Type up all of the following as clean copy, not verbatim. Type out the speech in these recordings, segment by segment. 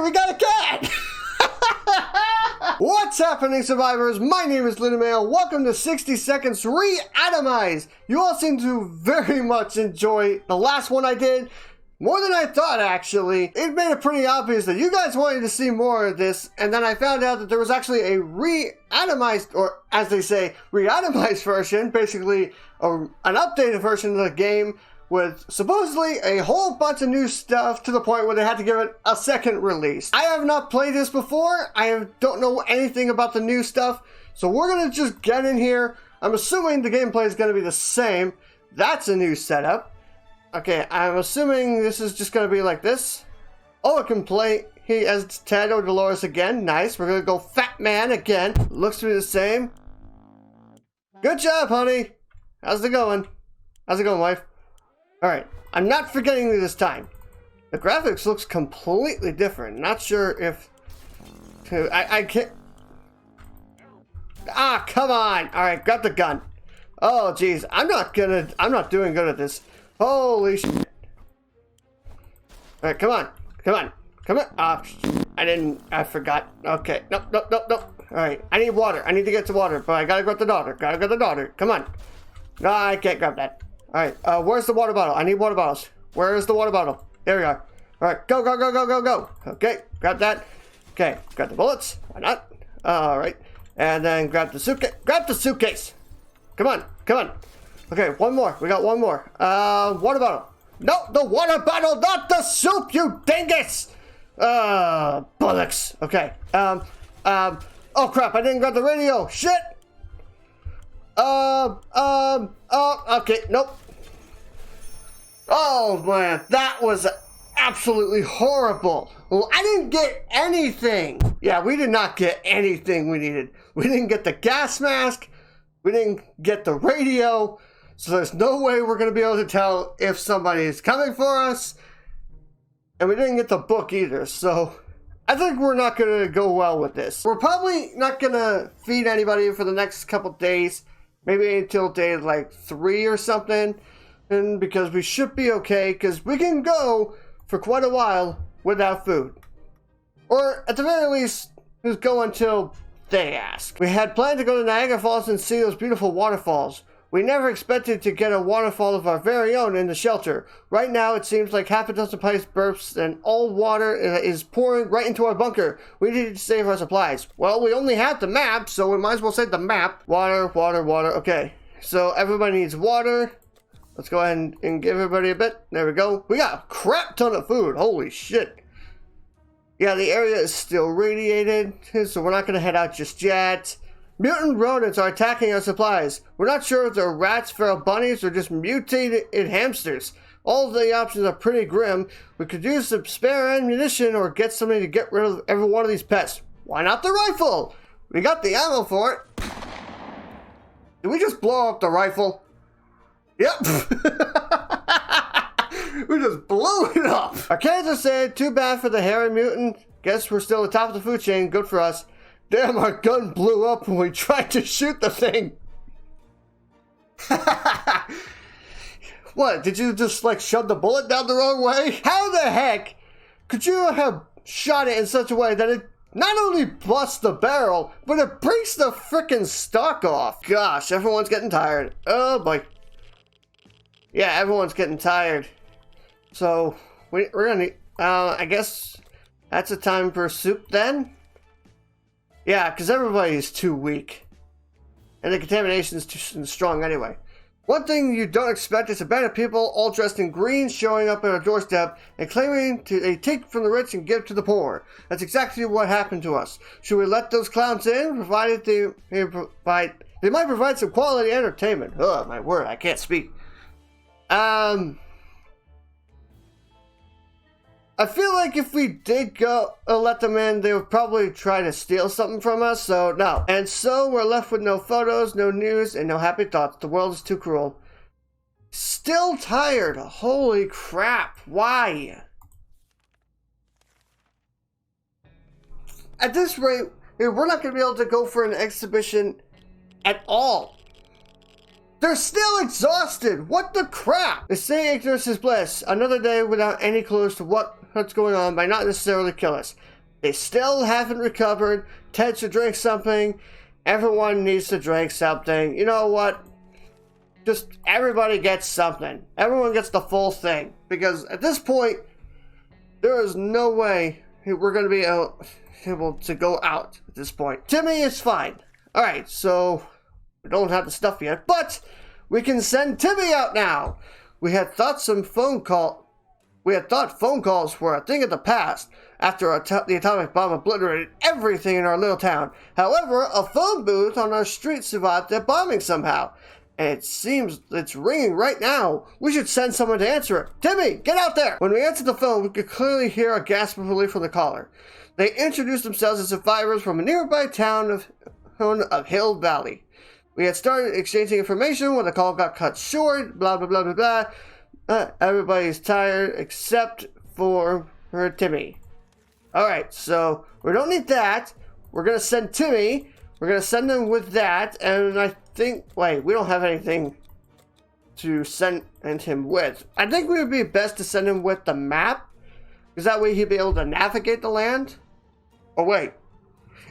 we got a cat! What's happening, survivors? My name is Leuname. Welcome to 60 Seconds Reatomized. You all seem to very much enjoy the last one I did. More than I thought, actually. It made it pretty obvious that you guys wanted to see more of this, and then I found out that there was actually a Reatomized, or as they say, Reatomized version, basically an updated version of the game with supposedly a whole bunch of new stuff to the point where they had to give it a second release. I have not played this before. I don't know anything about the new stuff, so we're going to just get in here. I'm assuming the gameplay is going to be the same. That's a new setup. Okay, I'm assuming this is just going to be like this. Oh, I can play he as Ted or Dolores again. Nice. We're going to go Fat Man again. Looks to be the same. Good job, honey. How's it going? How's it going, wife? Alright, I'm not forgetting you this time. The graphics looks completely different. Not sure if... I can't... Ah, come on! Alright, grab the gun. Oh, jeez. I'm not doing good at this. Holy shit. Alright, come on. Come on. Come on. I forgot. Okay. Nope. Alright, I need water. I need to get to water, but I gotta grab the daughter. Come on. No, I can't grab that. Alright, where's the water bottle? I need water bottles. Where is the water bottle? There we are. Alright, go. Okay, grab that. Okay, grab the bullets. Why not? Alright. And then grab the suitcase. Grab the suitcase! Come on. Okay, one more. We got one more. Water bottle. No, the water bottle, not the soup, you dingus! Bullocks. Okay. Oh crap, I didn't grab the radio. Shit! Okay, nope. Oh man, that was absolutely horrible. Well, I didn't get anything. Yeah, we did not get anything we needed. We didn't get the gas mask. We didn't get the radio. So there's no way we're going to be able to tell if somebody is coming for us. And we didn't get the book either. So I think we're not going to go well with this. We're probably not going to feed anybody for the next couple days. Maybe until day like 3 or something. And because we should be okay, because we can go for quite a while without food. Or at the very least, just go until they ask. We had planned to go to Niagara Falls and see those beautiful waterfalls. We never expected to get a waterfall of our very own in the shelter. Right now, it seems like half a dozen pipes bursts and all water is pouring right into our bunker. We need to save our supplies. Well, we only have the map, so we might as well save the map. Water. Okay, so everybody needs water. Let's go ahead and give everybody a bit. There we go. We got a crap ton of food. Holy shit. Yeah, the area is still radiated, so we're not going to head out just yet. Mutant rodents are attacking our supplies. We're not sure if they're rats, feral bunnies, or just mutated hamsters. All of the options are pretty grim. We could use some spare ammunition or get somebody to get rid of every one of these pests. Why not the rifle? We got the ammo for it. Did we just blow up the rifle? Yep. We just blew it up. Our kids are saying, too bad for the hairy mutant. Guess we're still at the top of the food chain. Good for us. Damn, our gun blew up when we tried to shoot the thing. What, did you just like shove the bullet down the wrong way? How the heck could you have shot it in such a way that it not only busts the barrel, but it breaks the frickin' stock off? Gosh, everyone's getting tired. Oh boy. Yeah, everyone's getting tired. So, we're gonna, I guess that's a time for soup then? Yeah, because everybody's too weak. And the contamination is too strong anyway. One thing you don't expect is a band of people all dressed in green showing up at our doorstep and claiming they take from the rich and give to the poor. That's exactly what happened to us. Should we let those clowns in, provided they might provide some quality entertainment? Oh, my word, I can't speak. I feel like if we did go let them in, they would probably try to steal something from us, so no. And so we're left with no photos, no news, and no happy thoughts. The world is too cruel. Still tired. Holy crap. Why? At this rate, we're not going to be able to go for an exhibition at all. They're still exhausted. What the crap? They say ignorance is bliss. Another day without any clues to what's going on might not necessarily kill us. They still haven't recovered. Ted should drink something. Everyone needs to drink something. You know what? Just everybody gets something. Everyone gets the full thing. Because at this point, there is no way we're going to be able to go out at this point. Timmy is fine. Alright, so we don't have the stuff yet, but we can send Timmy out now. We had thought phone calls were a thing of the past after the atomic bomb obliterated everything in our little town. However, a phone booth on our street survived the bombing somehow. And it seems it's ringing right now. We should send someone to answer it. Timmy, get out there! When we answered the phone, we could clearly hear a gasp of relief from the caller. They introduced themselves as survivors from a nearby town of Hill Valley. We had started exchanging information when the call got cut short, blah, blah, blah, blah, blah. Everybody's tired except for Timmy. Alright, so we don't need that. We're going to send Timmy. We're going to send him with that, and I think... Wait, we don't have anything to send him with. I think we would be best to send him with the map, because that way he'd be able to navigate the land. Oh, wait.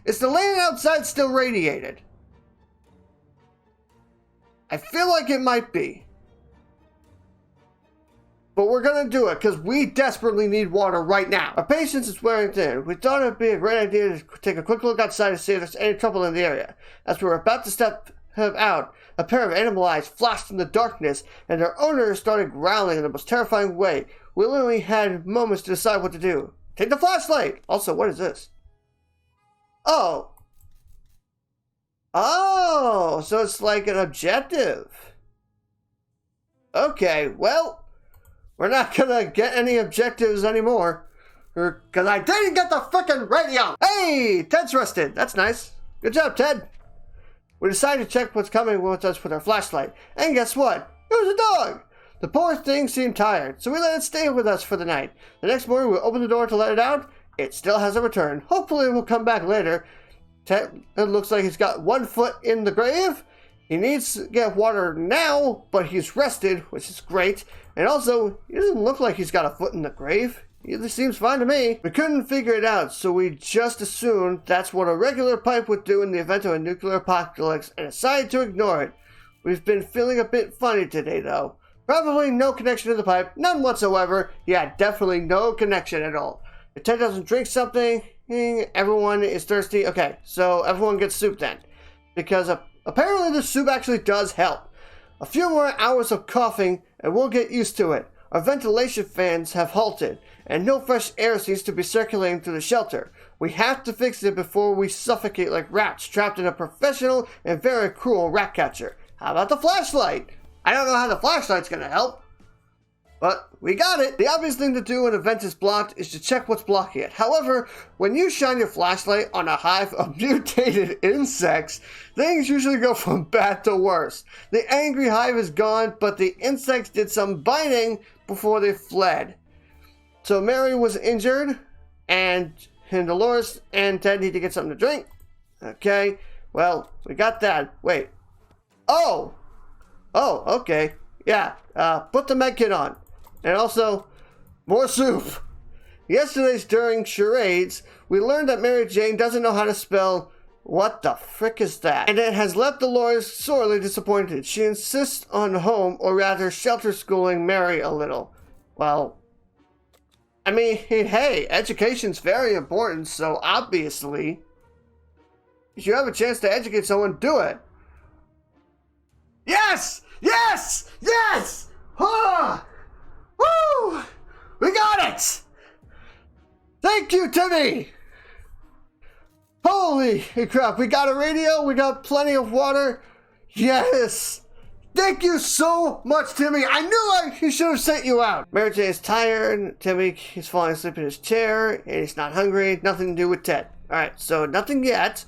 Is the land outside still radiated? I feel like it might be. But we're going to do it because we desperately need water right now. Our patience is wearing thin. We thought it would be a great idea to take a quick look outside to see if there's any trouble in the area. As we were about to step out, a pair of animal eyes flashed in the darkness, and their owner started growling in the most terrifying way. We literally had moments to decide what to do. Take the flashlight! Also, what is this? Oh. Oh, so it's like an objective. Okay, well... We're not gonna get any objectives anymore. Because I didn't get the frickin' radio! Hey! Ted's rested. That's nice. Good job, Ted. We decided to check what's coming with us with our flashlight. And guess what? It was a dog! The poor thing seemed tired, so we let it stay with us for the night. The next morning we opened the door to let it out. It still hasn't returned. Hopefully it will come back later. Ted, it looks like he's got 1 foot in the grave. He needs to get water now, but he's rested, which is great. And also, he doesn't look like he's got a foot in the grave. He seems fine to me. We couldn't figure it out, so we just assumed that's what a regular pipe would do in the event of a nuclear apocalypse and decided to ignore it. We've been feeling a bit funny today, though. Probably no connection to the pipe, none whatsoever. Yeah, definitely no connection at all. If Ted doesn't drink something, everyone is thirsty. Okay, so everyone gets soup then. Because apparently the soup actually does help. A few more hours of coughing and we'll get used to it. Our ventilation fans have halted and no fresh air seems to be circulating through the shelter. We have to fix it before we suffocate like rats trapped in a professional and very cruel rat catcher. How about the flashlight? I don't know how the flashlight's gonna help, but we got it. The obvious thing to do when a vent is blocked is to check what's blocking it. However, when you shine your flashlight on a hive of mutated insects, things usually go from bad to worse. The angry hive is gone, but the insects did some biting before they fled. So Mary was injured, and Dolores and Ted need to get something to drink. Okay, well, we got that. Wait. Oh, okay. Yeah, put the med kit on. And also, more soup. Yesterday's during charades, we learned that Mary Jane doesn't know how to spell what the frick is that? And it has left Dolores sorely disappointed. She insists on home, or rather shelter schooling Mary a little. Well, I mean, hey, education's very important, so obviously, if you have a chance to educate someone, do it. Yes! Yes! Yes! Ah! Woo! We got it! Thank you, Timmy! Holy crap, we got a radio, we got plenty of water. Yes! Thank you so much, Timmy. I knew he should have sent you out. Mary Jane is tired. Timmy is falling asleep in his chair, and he's not hungry. Nothing to do with Ted. Alright, so nothing yet.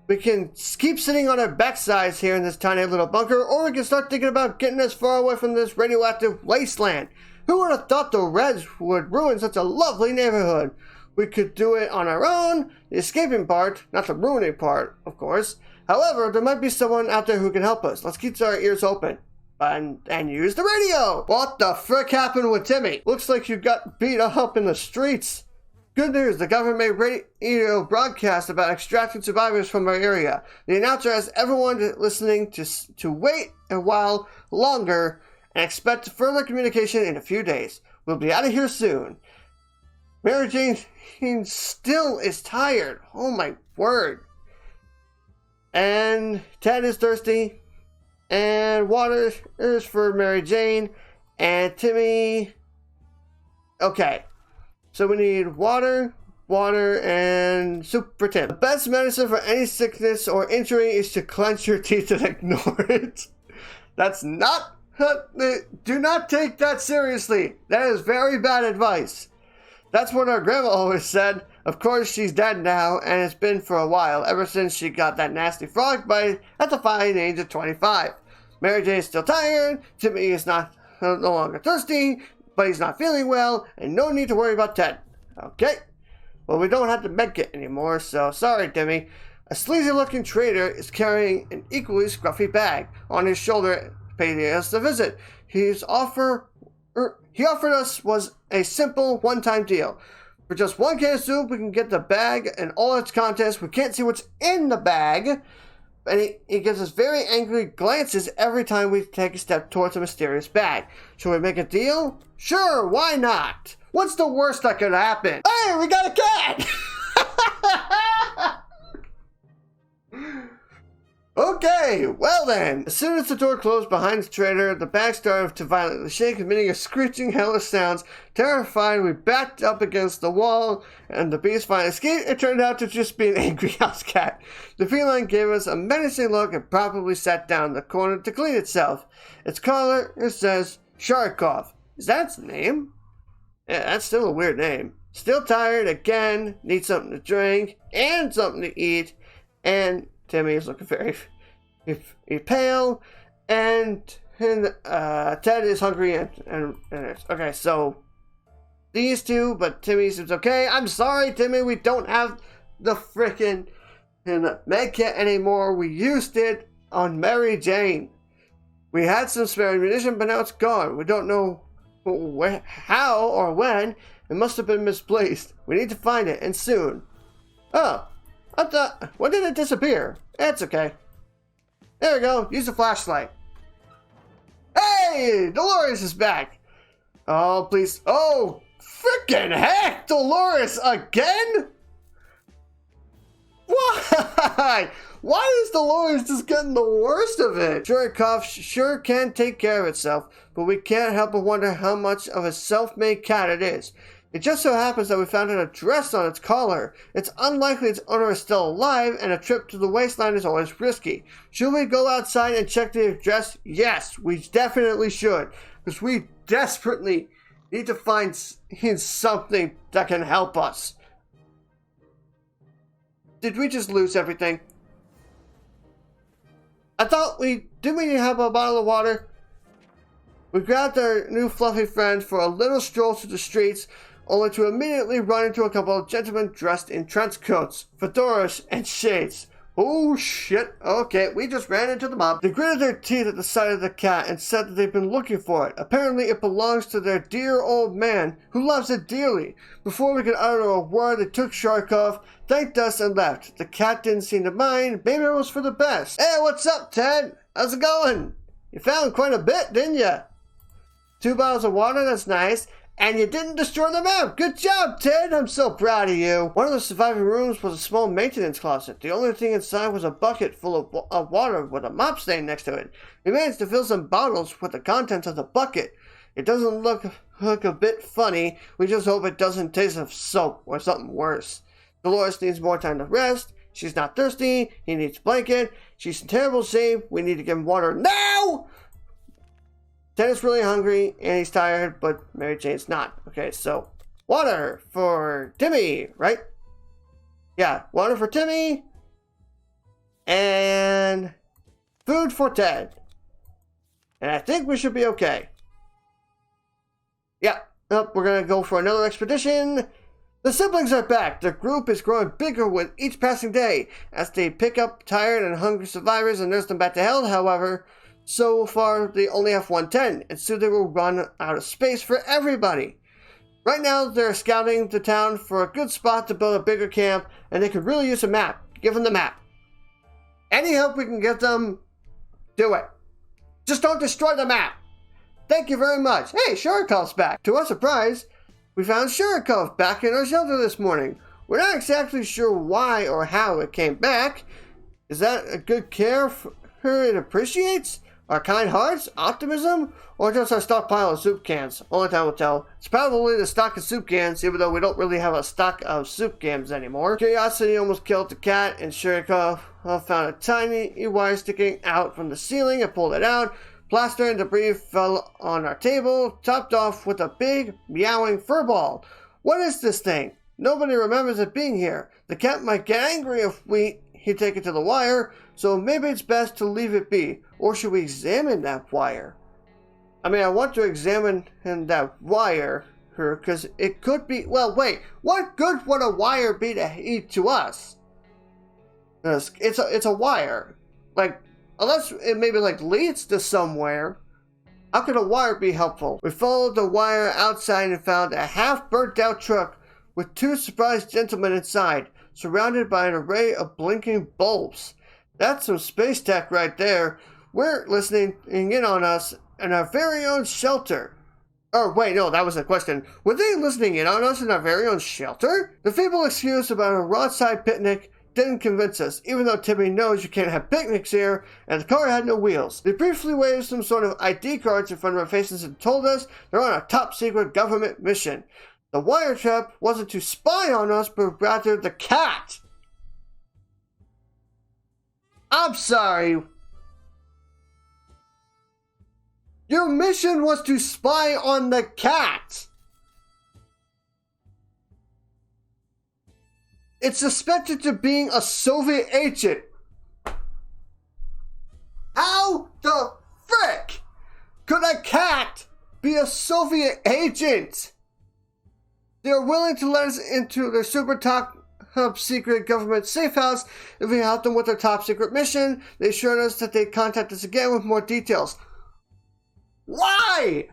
We can keep sitting on our backsides here in this tiny little bunker, or we can start thinking about getting as far away from this radioactive wasteland. Who would have thought the Reds would ruin such a lovely neighborhood? We could do it on our own, the escaping part, not the ruining part, of course. However, there might be someone out there who can help us. Let's keep our ears open. And use the radio! What the frick happened with Timmy? Looks like you got beat up in the streets. Good news, the government made radio broadcast about extracting survivors from our area. The announcer asked everyone listening to wait a while longer and expect further communication in a few days. We'll be out of here soon. Mary Jane still is tired. Oh my word. And Ted is thirsty. And water is for Mary Jane. And Timmy. Okay. So we need water, and soup for Tim. The best medicine for any sickness or injury is to clench your teeth and ignore it. That's not... Do not take that seriously. That is very bad advice. That's what our grandma always said. Of course, she's dead now, and it's been for a while, ever since she got that nasty frog bite at the fine age of 25. Mary Jane is still tired. Timmy is no longer thirsty. But he's not feeling well, and no need to worry about Ted. Okay. Well, we don't have the medkit anymore, so sorry, Timmy. A sleazy-looking trader is carrying an equally scruffy bag on his shoulder, paying us a visit. He offered us was a simple one-time deal. For just one can of soup, we can get the bag and all its contents. We can't see what's in the bag. And he gives us very angry glances every time we take a step towards a mysterious bag. Should we make a deal? Sure, why not? What's the worst that could happen? Hey, we got a cat! Okay, well then. As soon as the door closed behind the trader, the bag started to violently shake, emitting a screeching, hellish sounds. Terrified, we backed up against the wall, and the beast finally escaped. It turned out to just be an angry house cat. The feline gave us a menacing look and probably sat down in the corner to clean itself. Its collar, it says, Sharikov. Is that its name? Yeah, that's still a weird name. Still tired, again, needs something to drink, and something to eat, and Timmy is looking very pale, and Ted is hungry, and okay, so these two, but Timmy seems okay. I'm sorry, Timmy, we don't have the frickin' med kit anymore. We used it on Mary Jane. We had some spare ammunition, but now it's gone. We don't know how or when. It must have been misplaced. We need to find it, and soon. Oh. When did it disappear? It's okay. There we go. Use the flashlight. Hey! Dolores is back! Oh, please. Oh! Frickin' heck! Dolores again? Why? Why is Dolores just getting the worst of it? Sharikov sure can take care of itself, but we can't help but wonder how much of a self-made cat it is. It just so happens that we found an address on its collar. It's unlikely its owner is still alive, and a trip to the wasteland is always risky. Should we go outside and check the address? Yes, we definitely should. Because we desperately need to find something that can help us. Did we just lose everything? I thought didn't we have a bottle of water? We grabbed our new fluffy friend for a little stroll through the streets, only to immediately run into a couple of gentlemen dressed in trench coats, fedoras, and shades. Oh shit, okay, we just ran into the mob. They gritted their teeth at the sight of the cat and said that they've been looking for it. Apparently it belongs to their dear old man, who loves it dearly. Before we could utter a word, they took Sharikov, thanked us, and left. The cat didn't seem to mind. Maybe it was for the best. Hey, what's up, Ted? How's it going? You found quite a bit, didn't you? 2 bottles of water, that's nice. And you didn't destroy the map. Good job, Ted. I'm so proud of you. One of the surviving rooms was a small maintenance closet. The only thing inside was a bucket full of water with a mop stain next to it. We managed to fill some bottles with the contents of the bucket. It doesn't look a bit funny. We just hope it doesn't taste of soap or something worse. Dolores needs more time to rest. She's not thirsty. He needs a blanket. She's in terrible shape. We need to give him water now. Ted is really hungry and he's tired, but Mary Jane's not. Okay, so water for Timmy, right? Yeah, water for Timmy and food for Ted. And I think we should be okay. Yeah, we're going to go for another expedition. The siblings are back. The group is growing bigger with each passing day as they pick up tired and hungry survivors and nurse them back to health. However, so far, they only have 110, and soon they will run out of space for everybody. Right now, they're scouting the town for a good spot to build a bigger camp, and they could really use a map. Give them the map. Any help we can get them, do it. Just don't destroy the map. Thank you very much. Hey, Sharikov's back. To our surprise, we found Sharikov back in our shelter this morning. We're not exactly sure why or how it came back. Is that a good care for her it appreciates? Our kind hearts? Optimism? Or just our stockpile of soup cans? Only time will tell. It's probably the stock of soup cans, even though we don't really have a stock of soup cans anymore. Curiosity almost killed the cat, and Sharikov found a tiny wire sticking out from the ceiling and pulled it out. Plaster and debris fell on our table, topped off with a big, meowing fur ball. What is this thing? Nobody remembers it being here. The cat might get angry if he take it to the wire, so maybe it's best to leave it be. Or should we examine that wire? I mean, I want to examine that wire, because it could be... Well, wait. What good would a wire be to us? Because it's a wire. Like, unless it maybe, like, leads to somewhere. How could a wire be helpful? We followed the wire outside and found a half-burnt-out truck with two surprised gentlemen inside, surrounded by an array of blinking bulbs. That's some space tech right there. We're listening in on us in our very own shelter. Oh, wait, no, that was a question. Were they listening in on us in our very own shelter? The feeble excuse about a roadside picnic didn't convince us, even though Timmy knows you can't have picnics here, and the car had no wheels. They briefly waved some sort of ID cards in front of our faces and told us they're on a top-secret government mission. The wire trap wasn't to spy on us, but rather the cat. I'm sorry. Your mission was to spy on the cat. It's suspected of being a Soviet agent. How the frick could a cat be a Soviet agent? They are willing to let us into their super top secret government safe house if we help them with their top secret mission. They assured us that they'd contact us again with more details. Why?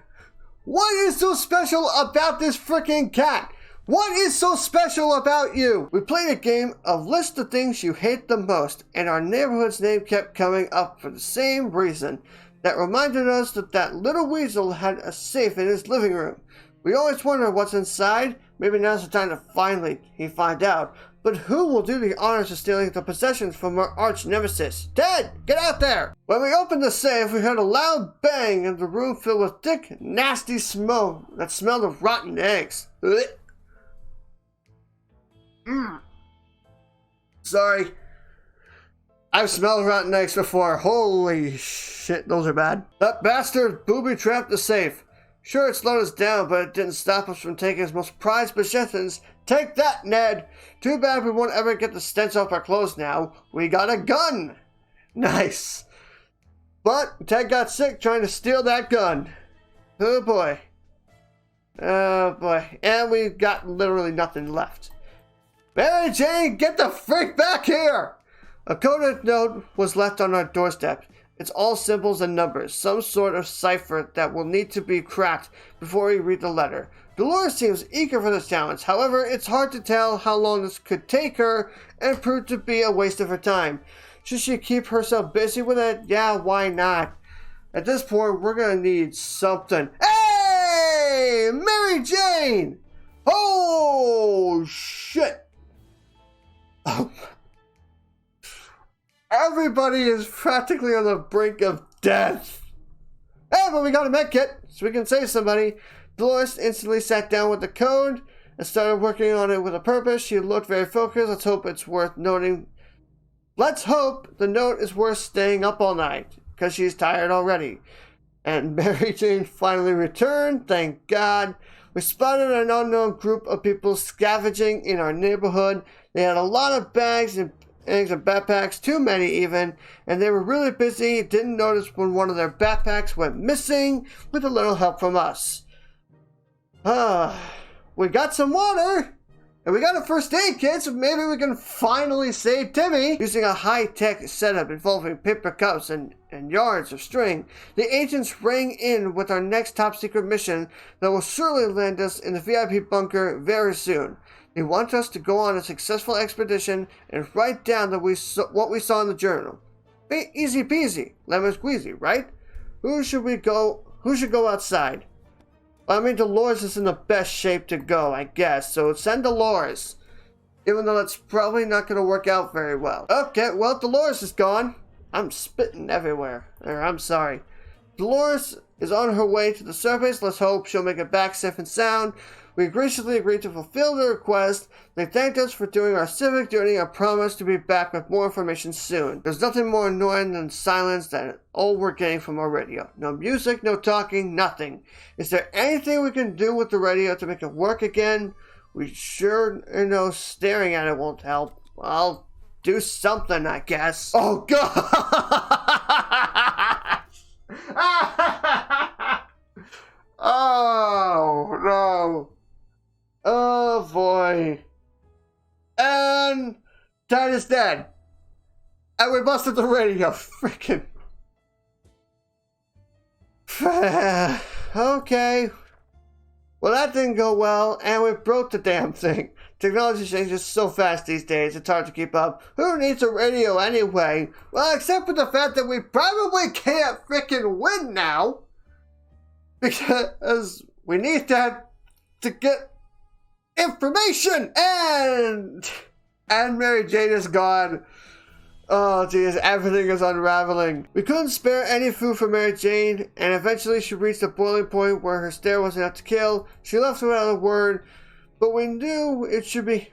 What is so special about this freaking cat? What is so special about you? We played a game of list the things you hate the most, and our neighborhood's name kept coming up for the same reason. That reminded us that that little weasel had a safe in his living room. We always wonder what's inside. Maybe now's the time to finally find out. But who will do the honors of stealing the possessions from our arch nemesis? Ted, get out there! When we opened the safe, we heard a loud bang and the room filled with thick, nasty smoke that smelled of rotten eggs. Sorry. I've smelled rotten eggs before. Holy shit, those are bad. That bastard booby-trapped the safe. Sure, it slowed us down, but it didn't stop us from taking his most prized possessions. Take that, Ned! Too bad we won't ever get the stench off our clothes now. We got a gun! Nice. But Ted got sick trying to steal that gun. Oh boy. Oh boy. And we got literally nothing left. Mary Jane, get the freak back here! A coded note was left on our doorstep. It's all symbols and numbers, some sort of cipher that will need to be cracked before we read the letter. Dolores seems eager for this challenge. However, it's hard to tell how long this could take her and prove to be a waste of her time. Should she keep herself busy with it? Yeah, why not? At this point, we're gonna need something. Hey! Mary Jane! Oh, shit! Oh. Everybody is practically on the brink of death. Hey, but we got a med kit, so we can save somebody. Dolores instantly sat down with the code and started working on it with a purpose. She looked very focused. Let's hope it's worth noting. Let's hope the note is worth staying up all night, because she's tired already. And Mary Jane finally returned, thank God. We spotted an unknown group of people scavenging in our neighborhood. They had a lot of bags and backpacks, too many even, and they were really busy. Didn't notice when one of their backpacks went missing with a little help from us. We got some water. And we got a first aid kit, so maybe we can finally save Timmy. Using a high-tech setup involving paper cups and yards of string, the agents rang in with our next top-secret mission that will surely land us in the VIP bunker very soon. They want us to go on a successful expedition and write down what we saw in the journal. Easy peasy, lemon squeezy, right? Who should go outside? I mean, Dolores is in the best shape to go, I guess, so send Dolores. Even though that's probably not going to work out very well. Okay, well, Dolores is gone. I'm spitting everywhere. I'm sorry. Dolores is on her way to the surface. Let's hope she'll make it back safe and sound. We graciously agreed to fulfill the request. They thanked us for doing our civic duty and promised to be back with more information soon. There's nothing more annoying than silence than all we're getting from our radio. No music, no talking, nothing. Is there anything we can do with the radio to make it work again? We sure know staring at it won't help. I'll do something, I guess. Oh, God! Oh, no. Oh, boy. And Dad is dead. And we busted the radio. Freaking. Okay. Well, that didn't go well, and we broke the damn thing. Technology changes so fast these days, it's hard to keep up. Who needs a radio anyway? Well, except for the fact that we probably can't freaking win now. Because we need that to get information, and Mary Jane is gone. Oh geez, everything is unraveling. We couldn't spare any food for Mary Jane, and eventually she reached a boiling point where her stare was enough to kill. She left without a word, but we knew it should be.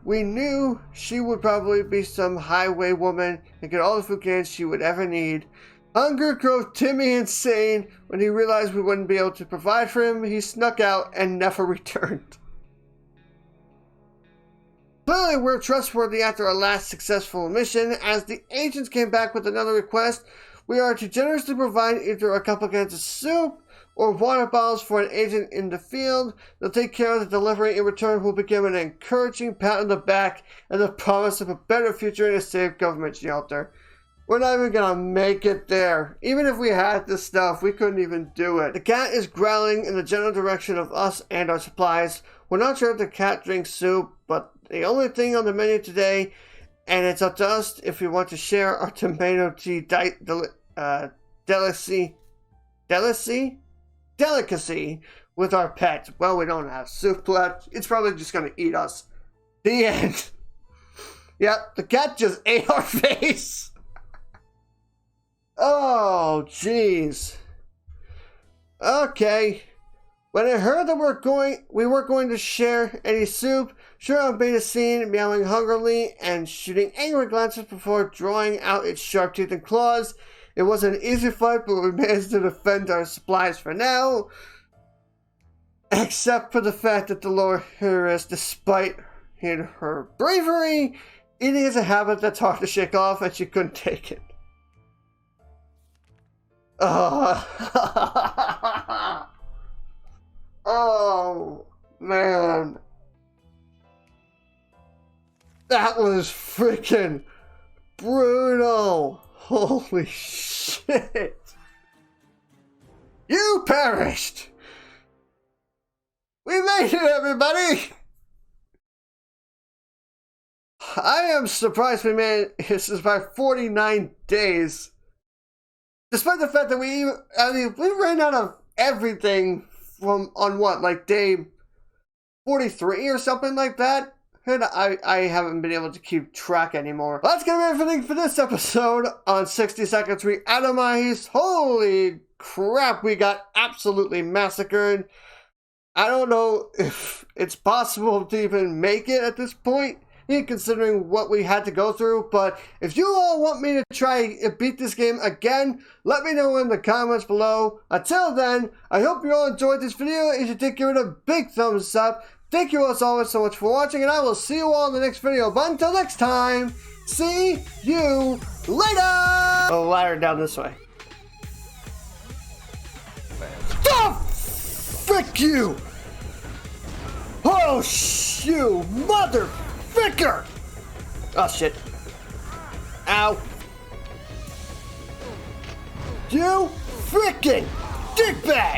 We knew she would probably be some highway woman and get all the food cans she would ever need. Hunger drove Timmy insane. When he realized we wouldn't be able to provide for him, he snuck out and never returned. Clearly, we're trustworthy after our last successful mission. As the agents came back with another request, we are to generously provide either a couple cans of soup or water bottles for an agent in the field. They'll take care of the delivery. In return, we'll be given an encouraging pat on the back and the promise of a better future in a safe government shelter. We're not even gonna make it there. Even if we had this stuff, we couldn't even do it. The cat is growling in the general direction of us and our supplies. We're not sure if the cat drinks soup, but the only thing on the menu today, and it's up to us if we want to share our tomato tea delicacy with our pet. Well, we don't have soup left. It's probably just gonna eat us. The end. Yep, the cat just ate our face. Oh, jeez. Okay. When I heard that we weren't going to share any soup, Sharon made a scene, meowing hungrily and shooting angry glances before drawing out its sharp teeth and claws. It wasn't an easy fight, but we managed to defend our supplies for now. Except for the fact that Dolores, despite her bravery, eating is a habit that's hard to shake off, and she couldn't take it. Oh, man. That was freaking brutal. Holy shit. You perished. We made it, everybody. I am surprised we made it. This is by 49 days. Despite the fact that we ran out of everything on what, like day 43 or something like that? And I haven't been able to keep track anymore. That's gonna be everything for this episode on 60 Seconds Reatomized. Holy crap, we got absolutely massacred. I don't know if it's possible to even make it at this point, considering what we had to go through, but if you all want me to try and beat this game again, let me know in the comments below. Until then, I hope you all enjoyed this video. If you did, give it a big thumbs up. Thank you all so much for watching, and I will see you all in the next video. But until next time, see you later! Oh, ladder down this way. Oh, frick you! Oh, you motherfucker! Oh, shit. Ow. You freaking dickbag!